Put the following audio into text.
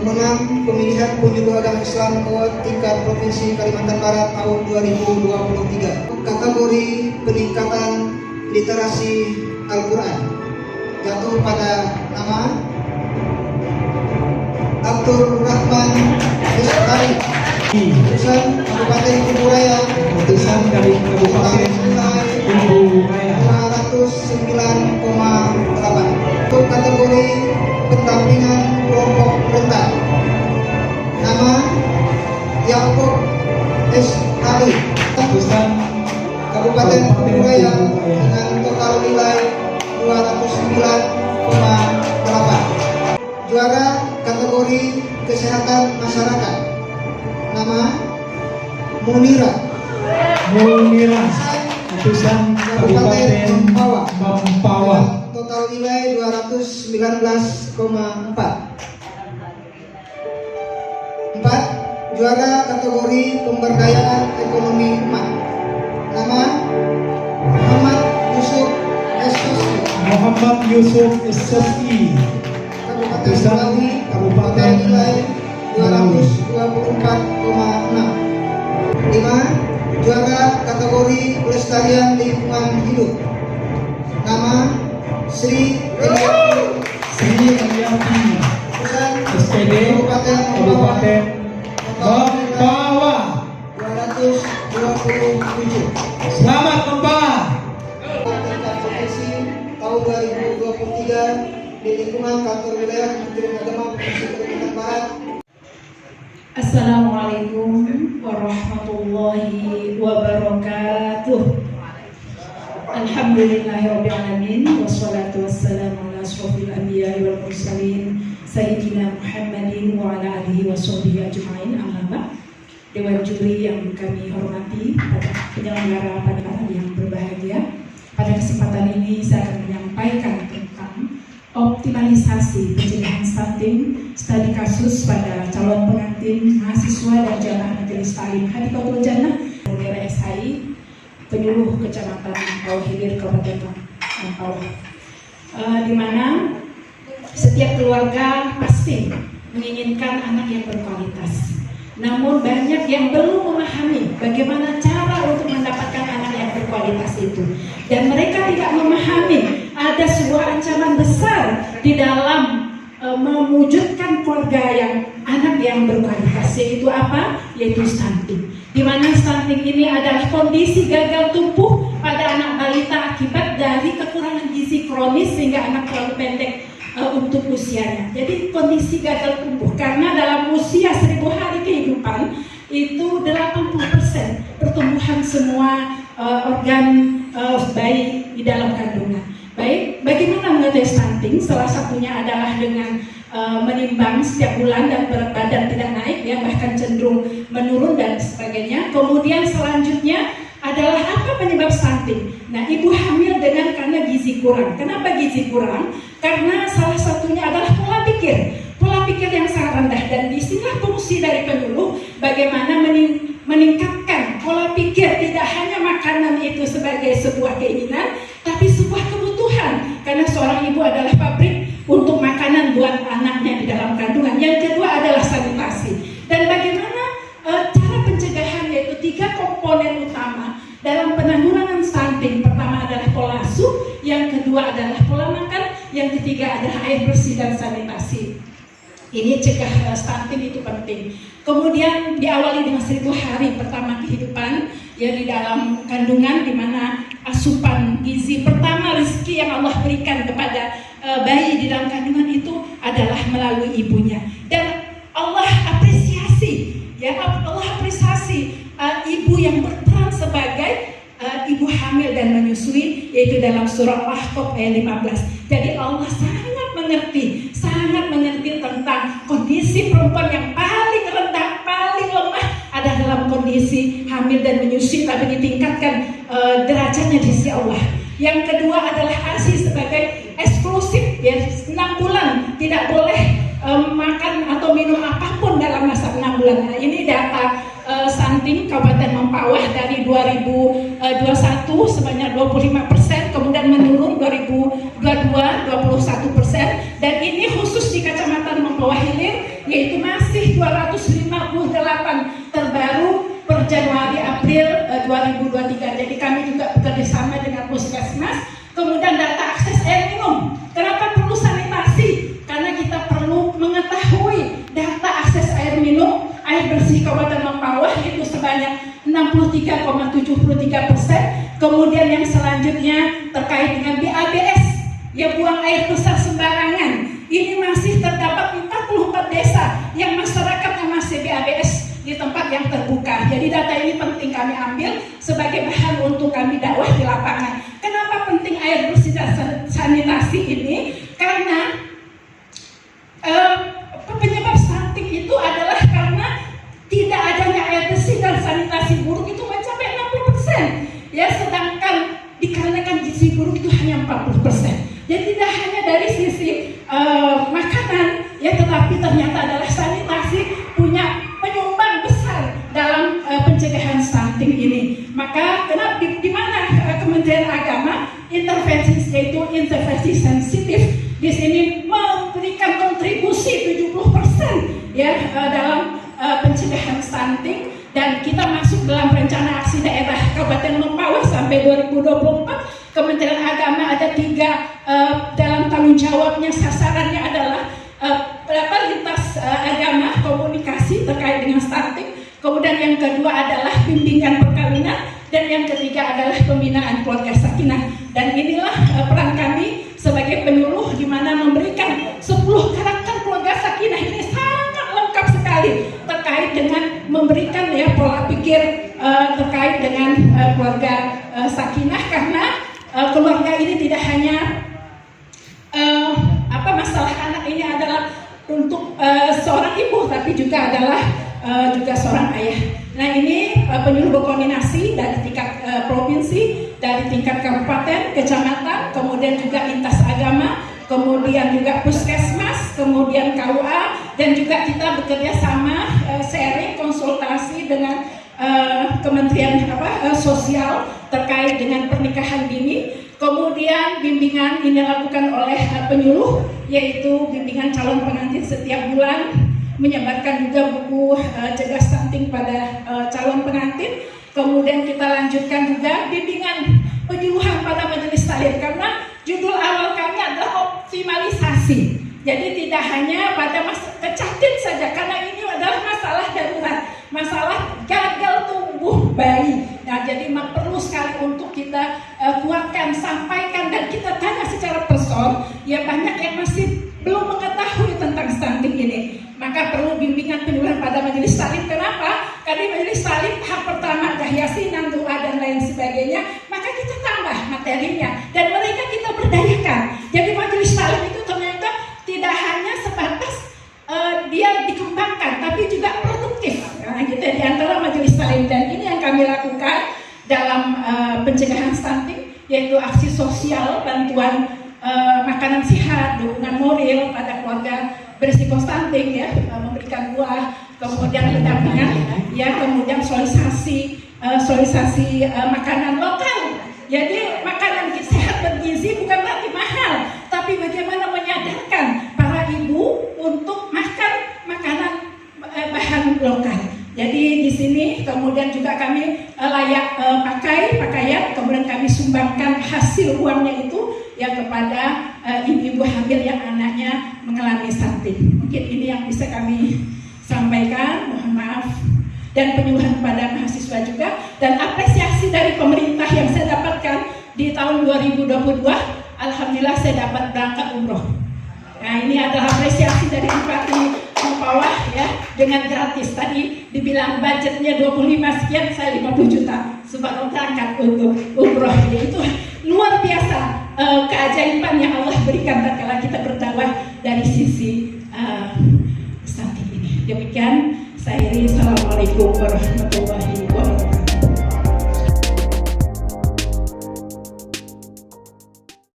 pemenang pemilihan penyuluh agama Islam tingkat Provinsi Kalimantan Barat tahun 2023. Kategori peningkatan literasi Al-Quran jatuh pada nama Abdul Rahman Istari, utusan Kabupaten Kuburaya, utusan dari Kabupaten Kuburaya 209,8. Untuk kategori pendampingan kelompok rentan, nama Yakub S. Ali, utusan Kabupaten Kuburaya dengan total nilai 209,8. Juara kategori kesehatan masyarakat, nama Munira, utusan Kabupaten Mempawah, total nilai 219,4. 4. Juara kategori pemberdayaan ekonomi umat, nama Muhammad Yusuf SSI, Kabupaten Sulawi, Kabupaten nilai 224,6. 5. Juara kategori pelestarian lingkungan hidup, nama Sri Eliati, SPD Kabupaten Mempawah 227. Selamat Mempawah. Tingkat provinsi tahun 2023 di lingkungan kantor wilayah Kementerian Agama Provinsi Kalimantan Barat. Assalamualaikum warahmatullahi wabarakatuh. Alhamdulillahirabbil alamin wassalatu wassalamu ala asyrofil anbiya'i wal mursalin sayyidina Muhammadin wa ala alihi washabbihi ajmain. Amma ba'd. Dewan juri yang kami hormati, pada penyelenggara pada yang berbahagia, pada kesempatan ini saya akan menyampaikan tentang optimalisasi pencegahan stunting, studi kasus pada calon pengantin mahasiswa dan jamaah majelis taklim Hadikatul Jannah daerah SHI penyuluh Kecamatan Mempawah Hilir Kabupaten Mempawah, di mana setiap keluarga pasti menginginkan anak yang berkualitas. Namun banyak yang belum memahami bagaimana cara untuk mendapatkan anak yang berkualitas itu, dan mereka tidak memahami ada sebuah ancaman besar di dalam mewujudkan keluarga anak yang berkualitas, yaitu apa? Yaitu stunting. Di mana stunting ini adalah kondisi gagal tumbuh pada anak balita akibat dari kekurangan gizi kronis sehingga anak terlalu pendek untuk usianya. Jadi kondisi gagal tumbuh karena dalam usia 1000 hari kehidupan itu 80% pertumbuhan semua organ bayi di dalam kandungan. Baik, bagaimana mengatasi stunting? Salah satunya adalah dengan menimbang setiap bulan dan berat badan tidak naik, ya, bahkan cenderung menurun dan sebagainya. Kemudian selanjutnya adalah apa penyebab stunting? Nah, ibu hamil karena gizi kurang. Kenapa gizi kurang? Karena salah satunya adalah pola pikir yang sangat rendah, dan disinilah fungsi dari penyuluh bagaimana meningkatkan pola pikir, tidak hanya makanan itu sebagai sebuah keinginan, tapi sebuah kebutuhan, karena seorang ibu adalah pabrik untuk makanan buat anaknya di dalam kandungan. Yang kedua adalah sanitasi, dan bagaimana cara pencegahan, yaitu 3 komponen utama dalam penanggulangan stunting. Pertama adalah pola asuh, yang kedua adalah pola makan, yang ketiga adalah air bersih dan sanitasi. Ini cegah stunting itu penting. Kemudian diawali dengan 1000 hari pertama kehidupan, ya, di dalam kandungan, di mana asupan gizi pertama, rezeki yang Allah berikan kepada bayi di dalam kandungan itu adalah melalui ibunya. Dan Allah apresiasi, ya, Allah apresiasi ibu yang berperan sebagai ibu hamil dan menyusui, yaitu dalam surah Al-Ahqaf ayat 15. Jadi Allah sangat mengerti tentang kondisi perempuan yang paling rendah, paling lemah ada dalam kondisi hamil dan menyusui, tapi ditingkatkan derajatnya di sisi Allah. Yang kedua adalah ASI sebagai eksklusif, ya, 6 bulan tidak boleh makan atau minum apapun dalam masa 6 bulan. Nah, ini data stunting Kabupaten Mempawah dari 2021 sebanyak 25%, kemudian menurun 2022 21%, dan ini khusus di Kecamatan Mempawah Mempawah Hilir, yaitu masih 258 terbaru per Januari April 2023. Jadi kami juga bekerja sama dengan Puskesmas. Kemudian data akses air minum. Kenapa perlu sanitasi? Karena kita perlu mengetahui data akses air minum, air bersih Kabupaten Mempawah itu sebanyak 63,73%. Kemudian yang selanjutnya terkait dengan BABS, ya buang air besar sembarangan. Ini masih terdapat 44 desa yang masyarakatnya masih BABS di tempat yang terbuka. Jadi data ini penting kami ambil sebagai bahan untuk kami dakwah di lapangan. Kenapa penting air bersih dan sanitasi ini? Karena penyebab stunting itu adalah karena tidak adanya air bersih dan sanitasi buruk itu mencapai 60%. Ya, sedangkan dikarenakan gizi buruk itu hanya 40%. Jadi tidak hanya dari sisi makanan, ya, tetapi ternyata adalah sanitasi punya penyumbang besar dalam pencegahan stunting ini. Maka kenapa di mana Kementerian Agama intervensi, yaitu intervensi sensitif di sini memberikan kontribusi 70% ya dalam pencegahan stunting, dan kita masuk dalam rencana aksi daerah Kabupaten Mempawah sampai 2024. Kementerian Agama ada 3 dalam tanggung jawabnya, sasarannya adalah lintas agama komunikasi terkait dengan stunting. Kemudian yang kedua adalah bimbingan perkawinan, dan yang ketiga adalah pembinaan keluarga sakinah. Dan inilah peran kami sebagai penyuluh, di mana memberikan 10 karakter keluarga sakinah. Ini sangat lengkap sekali terkait dengan memberikan ya pola pikir terkait dengan keluarga sakinah, karena keluarga ini tidak hanya masalah anak ini adalah untuk seorang ibu, tapi juga adalah juga seorang ayah. Nah, ini penyuluh berkoordinasi dari tingkat provinsi, dari tingkat kabupaten, kecamatan, kemudian juga lintas agama, kemudian juga puskesmas, kemudian KUA, dan juga kita bekerja sama sharing konsultasi dengan Kementerian Sosial terkait dengan pernikahan dini. Kemudian bimbingan ini dilakukan oleh penyuluh, yaitu bimbingan calon pengantin setiap bulan, menyebarkan juga buku cegah stunting pada calon pengantin. Kemudian kita lanjutkan juga bimbingan penyuluhan pada majelis taklim, karena judul awal kami adalah optimalisasi. Jadi tidak hanya pada kecatin saja, karena ini adalah masalah darurat, masalah gagal tumbuh bayi. Nah, jadi perlu sekali untuk kita kuatkan, sampaikan, dan kita tanya secara person. Ya, banyak yang masih belum mengetahui tentang stunting ini. Maka perlu bimbingan penyuluhan pada majelis taklim. Kenapa? Karena majelis taklim tahap pertama dah yasinan, doa, dan lain sebagainya. Maka kita tambah materinya, dan mereka kita berdayakan. Jadi majelis taklim itu ternyata tidak hanya sebatas dia dikembangkan, tapi juga produktif. Nah, gitu di antara majelis taklim, dan ini yang kami lakukan dalam pencegahan stunting, yaitu aksi sosial, bantuan makanan sehat, dukungan moral pada keluarga berisiko stunting, ya, memberikan buah, kemudian pendampingan, ya, kemudian sosialisasi makanan lokal. Jadi makanan sehat bergizi bukan berarti mahal, tapi bagaimana menyadarkan para ibu untuk makan makanan bahan lokal. Jadi di sini kemudian juga kami layak pakaian, kemudian kami sumbangkan hasil uangnya itu ya kepada ibu-ibu hamil yang anaknya mengalami stunting. Mungkin ini yang bisa kami sampaikan, mohon maaf. Dan penyuluhan pada mahasiswa juga, dan apresiasi dari pemerintah yang saya dapatkan di tahun 2022, alhamdulillah saya dapat berangkat umroh. Nah, ini adalah apresiasi dari Bupati Mempawah, ya, dengan gratis. Tadi dibilang budgetnya 25 sekian, saya 50 juta sebab berangkat untuk umroh. Jadi itu luar biasa keajaiban yang Allah berikan tatkala kita